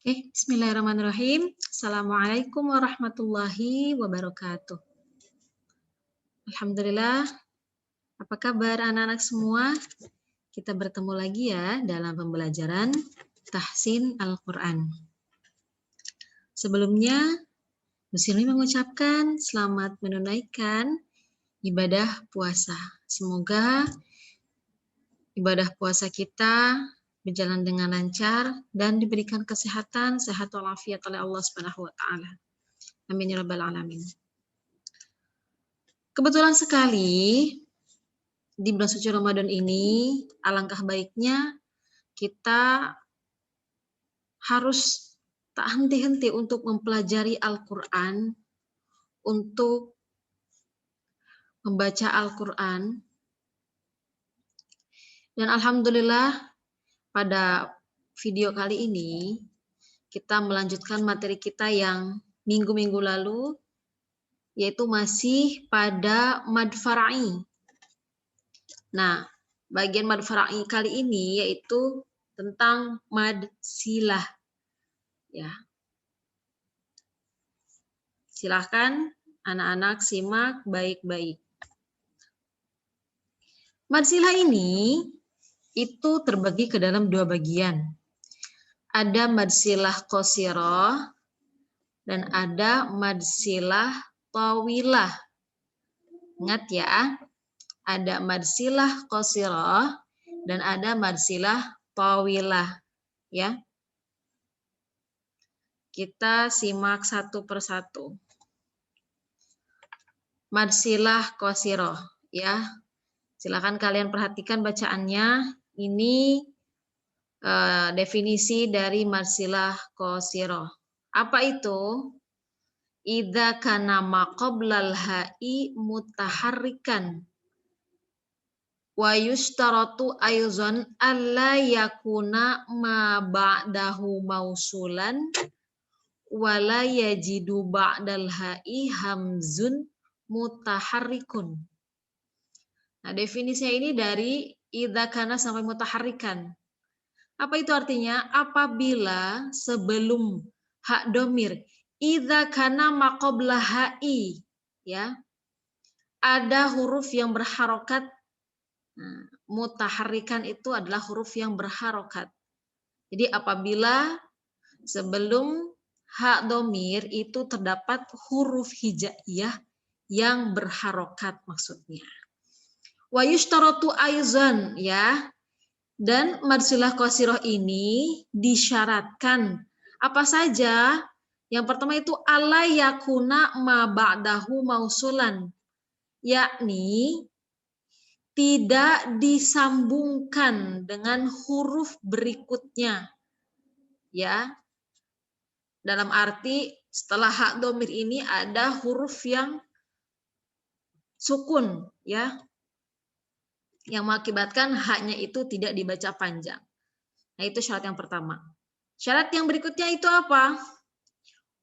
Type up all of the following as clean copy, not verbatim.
Bismillahirrahmanirrahim. Assalamualaikum warahmatullahi wabarakatuh. Alhamdulillah, apa kabar anak-anak semua? Kita bertemu lagi ya dalam pembelajaran Tahsin Al-Quran. Sebelumnya, Bu Silmi mengucapkan selamat menunaikan ibadah puasa. Semoga ibadah puasa kita berjalan dengan lancar dan diberikan kesehatan, sehat walafiat oleh Allah Subhanahu wa taala. Amin ya rabbal alamin. Kebetulan sekali di bulan suci Ramadan ini alangkah baiknya kita harus tak henti-henti untuk mempelajari Al-Qur'an, untuk membaca Al-Qur'an. Dan alhamdulillah pada video kali ini kita melanjutkan materi kita yang minggu-minggu lalu, yaitu masih pada mad far'i. Nah, bagian mad far'i kali ini yaitu tentang mad silah. Ya. Silahkan anak-anak simak baik-baik. Mad silah ini itu terbagi ke dalam dua bagian. Ada mad silah qasirah dan ada mad silah tawilah. Ingat ya, ada mad silah qasirah dan ada mad silah tawilah. Ya. Kita simak satu persatu. Mad silah qasirah, ya. Silakan kalian perhatikan bacaannya. Ini definisi dari mad silah qasirah. Apa itu? Idza kana ma qablal ha'i mutaharrikan wa yushtaratu ayzan alla yakuna ma ba'dahu mausulan wa la yajidu ba'dal ha'i hamzun mutaharrikun. Nah, definisinya ini dari idza kana sampai mutaharrikan. Apa itu artinya? Apabila sebelum hak domir, idza kana ma qabla ha'i, ya, ada huruf yang berharokat. Nah, mutaharrikan itu adalah huruf yang berharokat. Jadi apabila sebelum hak domir itu terdapat huruf hijaiyah yang berharokat maksudnya. Wa yushtaratu aizan, ya. Dan mad silah qasirah ini disyaratkan apa saja? Yang pertama itu alla yakuna ma ba'dahu mausulan, yakni tidak disambungkan dengan huruf berikutnya. Ya. Dalam arti setelah hak domir ini ada huruf yang sukun, ya, yang mengakibatkan haknya itu tidak dibaca panjang. Nah, itu syarat yang pertama. Syarat yang berikutnya itu apa?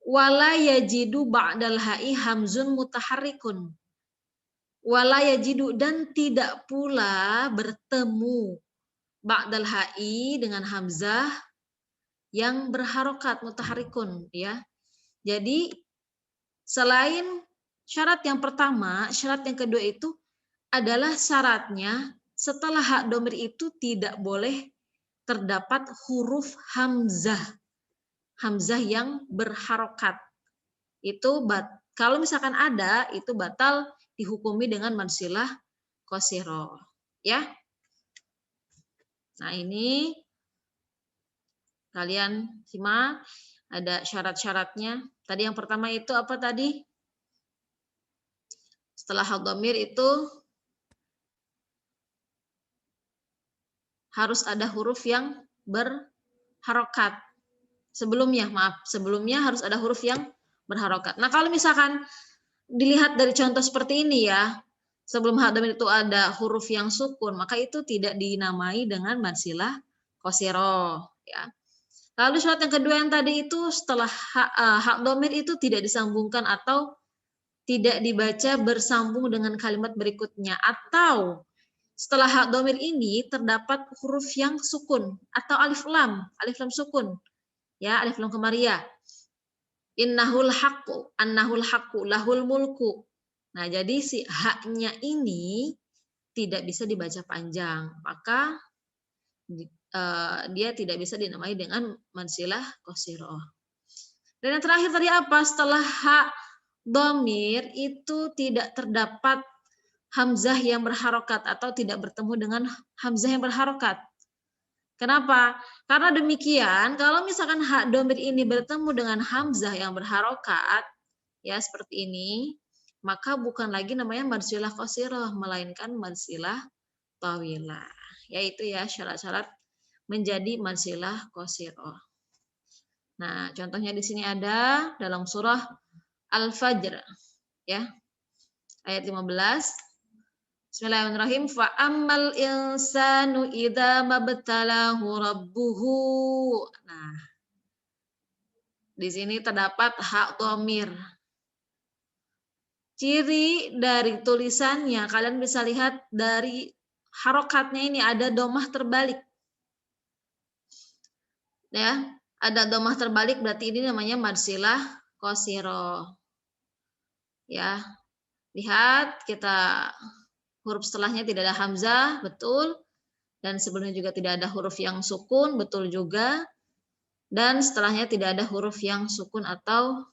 Wala yajidu ba'dal ha'i hamzun mutaharrikun. Wala yajidu, dan tidak pula bertemu ba'dal ha'i dengan hamzah yang berharokat mutaharrikun, ya. Jadi selain syarat yang pertama, syarat yang kedua itu adalah syaratnya setelah hak domir itu tidak boleh terdapat huruf hamzah. Hamzah yang berharokat. Itu kalau misalkan ada, itu batal dihukumi dengan mad silah qasirah. Ya. Nah, ini kalian simak, ada syarat-syaratnya. Tadi yang pertama itu apa tadi? Setelah hak domir itu harus ada huruf yang berharokat. Sebelumnya harus ada huruf yang berharokat. Nah, kalau misalkan dilihat dari contoh seperti ini ya, sebelum hak domir itu ada huruf yang sukun, maka itu tidak dinamai dengan mad silah qasirah, ya. Lalu syarat yang kedua yang tadi itu setelah hak domir itu tidak disambungkan atau tidak dibaca bersambung dengan kalimat berikutnya, atau setelah hak domir ini terdapat huruf yang sukun atau alif lam sukun. Ya, alif lam qamariyah. Innahul haqqu, annahul haqqu, lahul mulku. Nah, jadi si haknya ini tidak bisa dibaca panjang, maka dia tidak bisa dinamai dengan mansilah qasirah. Dan yang terakhir tadi apa? Setelah hak dhamir itu tidak terdapat hamzah yang berharokat atau tidak bertemu dengan hamzah yang berharokat. Kenapa? Karena demikian, kalau misalkan hak dhamir ini bertemu dengan hamzah yang berharokat, ya seperti ini, maka bukan lagi namanya mansilah qasirah, melainkan mansilah tawilah. Yaitu ya syarat-syarat menjadi mansilah qasirah. Nah, contohnya di sini ada dalam surah Al-Fajr, ya, ayat 15. Bismillahirrahmanirrahim. Fa ammal insanu idza mabtalahu rabbuhu. Nah, di sini terdapat hak dhamir. Ciri dari tulisannya kalian bisa lihat dari harokatnya ini ada domah terbalik. Ya, ada domah terbalik berarti ini namanya mansilah qasirah. Ya. Lihat kita huruf setelahnya tidak ada hamzah, betul. Dan sebelumnya juga tidak ada huruf yang sukun, betul juga. Dan setelahnya tidak ada huruf yang sukun atau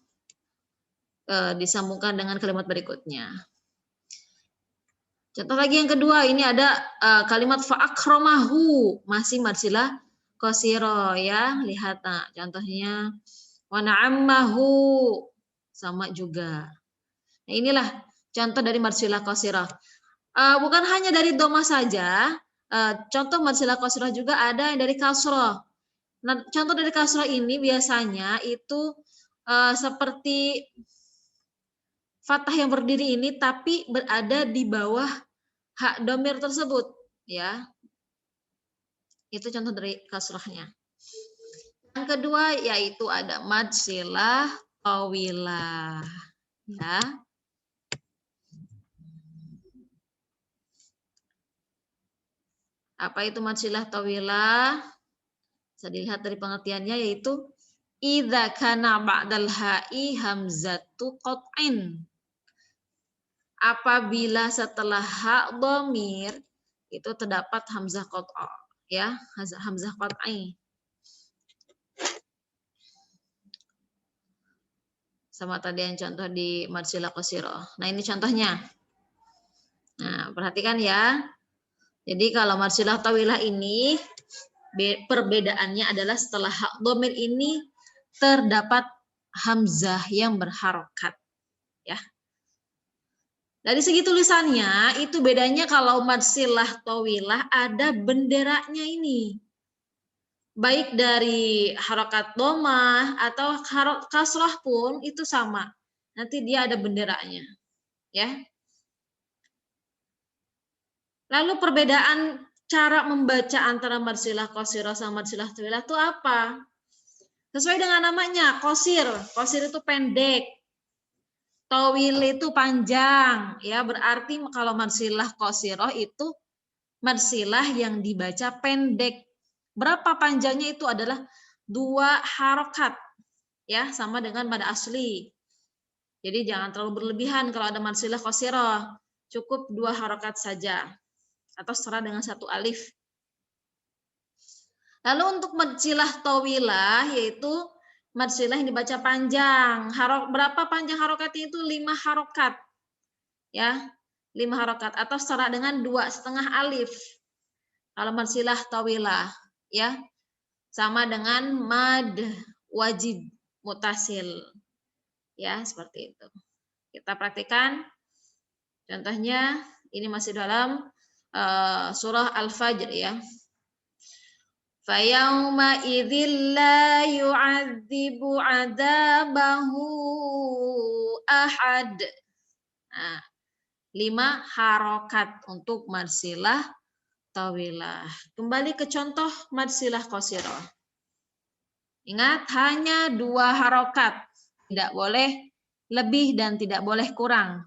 disambungkan dengan kalimat berikutnya. Contoh lagi yang kedua, ini ada kalimat fa'akramahu, masih mansilah qasirah ya. Lihat nah, contohnya wa na'ammahu sama juga. Nah, inilah contoh dari mansilah qasirah. Bukan hanya dari dhamma saja, contoh mansilah qasirah juga ada yang dari kasrah. Nah, contoh dari kasrah ini biasanya itu seperti fathah yang berdiri ini tapi berada di bawah hak dhamir tersebut, ya. Itu contoh dari kasrahnya. Yang kedua yaitu ada mad silah tawilah, ya. Apa itu mad silah tawilah? Bisa dilihat dari pengertiannya yaitu idza kana ba'dal ha'i hamzatu qat'in. Apabila setelah hak dhamir itu terdapat hamzah qat'a, ya, hamzah qat'i. Sama tadi yang contoh di mad silah qasirah. Nah, ini contohnya. Nah, perhatikan ya. Jadi kalau mad silah tawilah ini perbedaannya adalah setelah hak dhamir ini terdapat hamzah yang berharokat, ya. Dari segi tulisannya itu bedanya kalau mad silah tawilah ada benderanya ini. Baik dari harokat domah atau kasrah pun itu sama. Nanti dia ada benderanya, ya. Lalu perbedaan cara membaca antara mad silah qasirah sama mad silah tawilah itu apa? Sesuai dengan namanya, qasir. Qasir itu pendek. Tawil itu panjang, ya. Berarti kalau mad silah qasirah itu mad silah yang dibaca pendek. Berapa panjangnya itu adalah 2 harokat, ya, sama dengan mad asli. Jadi jangan terlalu berlebihan kalau ada mad silah qasirah. Cukup 2 harokat saja atau setara dengan 1 alif. Lalu untuk mad silah tawilah yaitu mad silah yang dibaca panjang. Berapa panjang harokatnya itu? 5 harokat. Ya, 5 harokat atau setara dengan 2,5 alif. Kalau mad silah tawilah, ya. Sama dengan mad wajib mutasil. Ya, seperti itu. Kita praktikkan. Contohnya ini masih dalam surah Al-Fajr, ya. Fayauma idzil la yu'adzibu 'adzabahu ahad. Nah, 5 harokat untuk mad silah tawilah. Kembali ke contoh mad silah qasirah. Ingat hanya 2 harokat. Tidak boleh lebih dan tidak boleh kurang.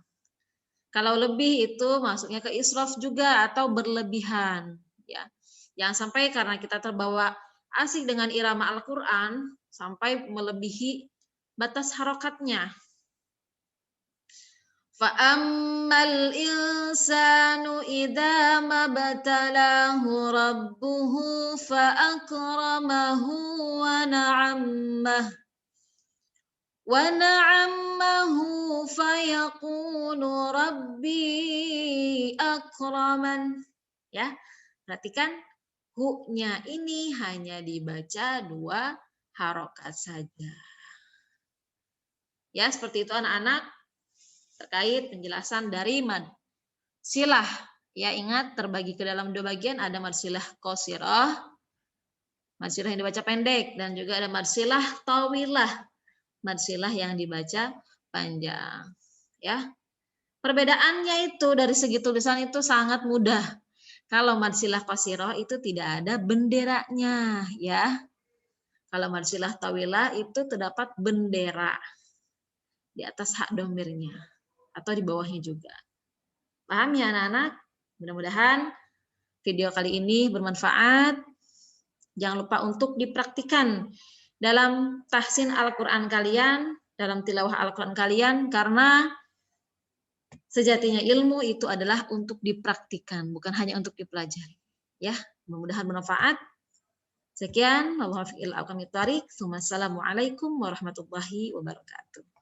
Kalau lebih itu masuknya ke israf juga atau berlebihan, ya. Jangan sampai karena kita terbawa asik dengan irama Al-Qur'an sampai melebihi batas harokatnya. Fa'ammal insanu idza mabtalahu rabbuhu fa'akramahu wa na'ammahu fayaqulu rabbi akraman. Ya, perhatikan hu-nya ini hanya dibaca 2 harokat saja. Ya, seperti itu anak-anak terkait penjelasan dari mad silah. Ya, ingat terbagi ke dalam 2 bagian, ada mad silah qasirah, mad silah yang dibaca pendek, dan juga ada mad silah tawilah, mad silah yang dibaca panjang. Ya. Perbedaannya itu dari segi tulisan itu sangat mudah. Kalau mad silah qasirah itu tidak ada benderanya, ya. Kalau mad silah tawilah itu terdapat bendera di atas hak domirnya atau di bawahnya juga. Paham ya anak-anak? Mudah-mudahan video kali ini bermanfaat. Jangan lupa untuk dipraktikkan dalam tahsin Al-Quran kalian, dalam tilawah Al-Quran kalian, karena sejatinya ilmu itu adalah untuk dipraktikkan, bukan hanya untuk dipelajari. Ya, mudah-mudahan bermanfaat. Sekian, Wassalamualaikum warahmatullahi wabarakatuh.